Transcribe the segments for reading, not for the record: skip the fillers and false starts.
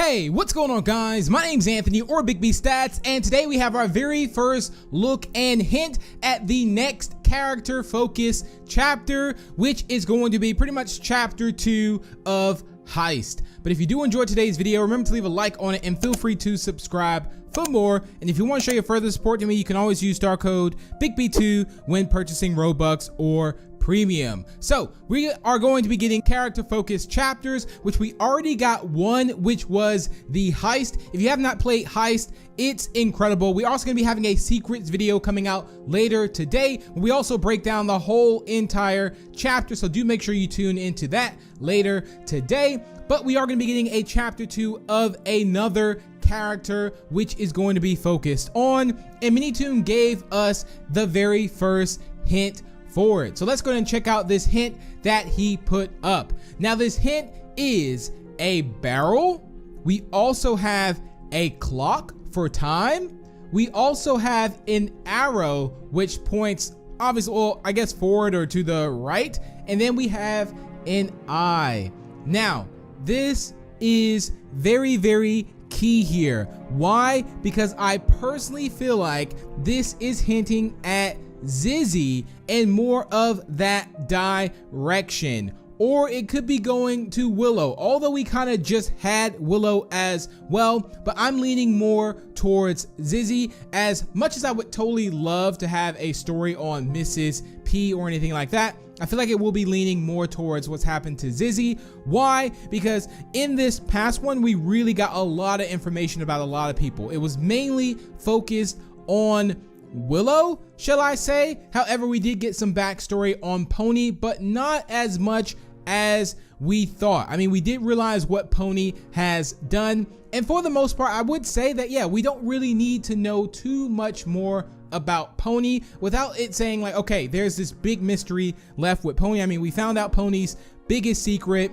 Hey, what's going on, guys? My name's Anthony, or Big B Stats, and today we have our very first look and hint at the next character focus chapter, which is going to be pretty much chapter 2 of Heist. But if you do enjoy today's video, remember to leave a like on it and feel free to subscribe for more. And if you want to show your further support to me, you can always use star code BIGB2 when purchasing Robux or Premium. So we are going to be getting character focused chapters, which we already got one, which was the Heist. If you have not played Heist, it's incredible. We're also going to be having a secrets video coming out later today. We also break down the whole entire chapter, so do make sure you tune into that later today. But we are going to be getting a chapter 2 of another character, which is going to be focused on, and Minitoon gave us the very first hint for it. So let's go ahead and check out this hint that he put up. Now this hint is a barrel. We also have a clock for time. We also have an arrow which points obviously, well, I guess forward or to the right, and then we have an eye. Now this is very key here. Why? Because I personally feel like this is hinting at Zizzy and more of that direction, or it could be going to Willow, although we kind of just had Willow as well. But I'm leaning more towards Zizzy, as much as I would totally love to have a story on Mrs. P or anything like that. I feel like it will be leaning more towards what's happened to Zizzy. Why? Because in this past one, we really got a lot of information about a lot of people. It was mainly focused on Willow, shall I say. However, we did get some backstory on Pony, but not as much as we thought. I mean, we did realize what Pony has done, and for the most part, I would say that, yeah, we don't really need to know too much more about Pony without it saying like, okay, there's this big mystery left with Pony. I mean, we found out Pony's biggest secret,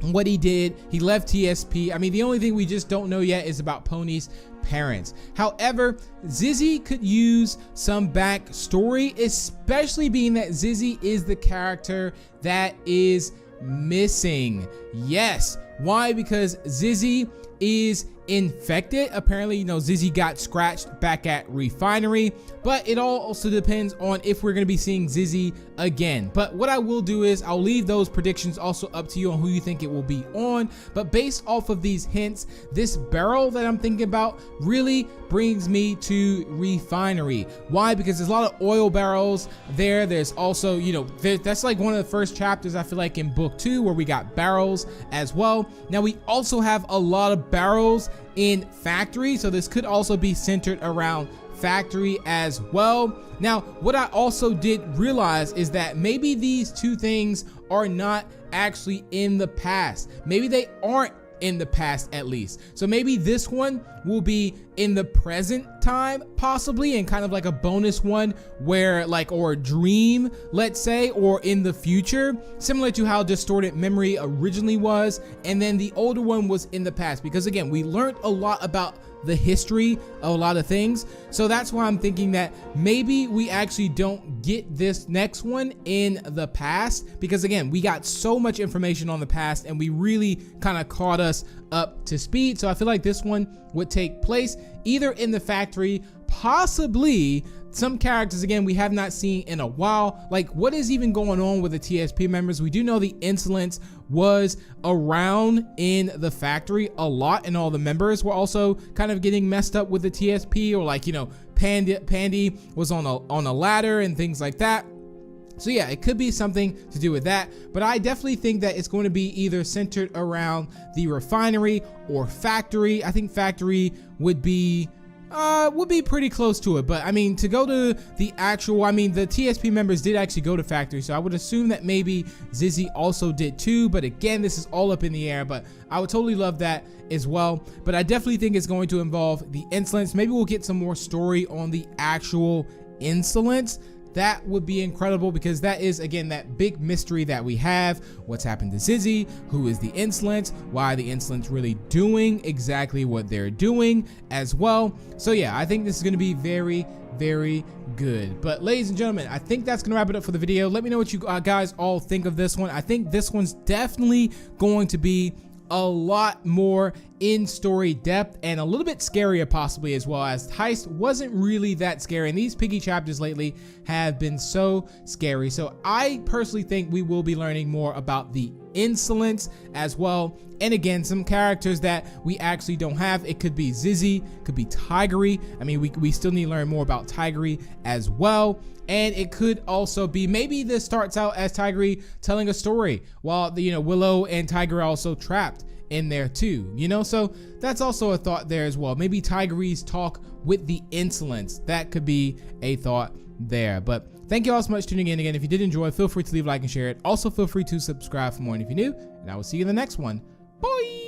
what he did. He left TSP. I mean, the only thing we just don't know yet is about Pony's parents. However, Zizzy could use some backstory, especially being that Zizzy is the character that is missing. Yes. Why? Because Zizzy is infected. Apparently, you know, Zizzy got scratched back at Refinery, but it all also depends on if we're going to be seeing Zizzy again. But what I will do is I'll leave those predictions also up to you on who you think it will be on. But based off of these hints, this barrel that I'm thinking about really brings me to Refinery. Why? Because there's a lot of oil barrels there. There's also, you know, that's like one of the first chapters I feel like in book 2 where we got barrels as well. Now we also have a lot of barrels in Factory, so this could also be centered around Factory as well. Now what I also did realize is that maybe these two things are not actually in the past. Maybe they aren't in the past, at least. So maybe this one will be in the present time, possibly, and kind of like a bonus one where like, or a dream, let's say, or in the future, similar to how Distorted Memory originally was, and then the older one was in the past. Because again, we learned a lot about the history of a lot of things, so that's why I'm thinking that maybe we actually don't get this next one in the past, because again, we got so much information on the past and we really kind of caught us up to speed. So I feel like this one would take place either in the Factory, possibly some characters again we have not seen in a while. Like, what is even going on with the TSP members? We do know the Insolence was around in the Factory a lot, and all the members were also kind of getting messed up with the TSP, or like, you know, Pandy was on a ladder and things like that. So yeah, it could be something to do with that, but I definitely think that it's going to be either centered around the Refinery or Factory. I think Factory would be pretty close to it, but I mean, to go to the actual, I mean, the TSP members did actually go to Factory, so I would assume that maybe Zizzy also did too. But again, this is all up in the air, but I would totally love that as well. But I definitely think it's going to involve the Insolence. Maybe we'll get some more story on the actual Insolence. That would be incredible, because that is, again, that big mystery that we have. What's happened to Zizzy? Who is the Insolence? Why are the Insolence really doing exactly what they're doing as well? So yeah, I think this is going to be very good. But ladies and gentlemen, I think that's gonna wrap it up for the video. Let me know what you guys all think of this one. I think this one's definitely going to be a lot more in-story depth and a little bit scarier possibly as well, as Heist wasn't really that scary, and these Piggy chapters lately have been so scary. So I personally think we will be learning more about the insolence as well, and again, some characters that we actually don't have. It could be Zizzy, could be Tigery. I mean, we still need to learn more about Tigery as well. And it could also be, maybe this starts out as Tigery telling a story while Willow and Tiger are also trapped in there too, so that's also a thought there as well. Maybe Tigery's talk with the insolence, that could be a thought there. But thank you all so much for tuning in. Again, if you did enjoy, feel free to leave a like and share it. Also feel free to subscribe for more, and if you're new, and I will see you in the next one. Bye.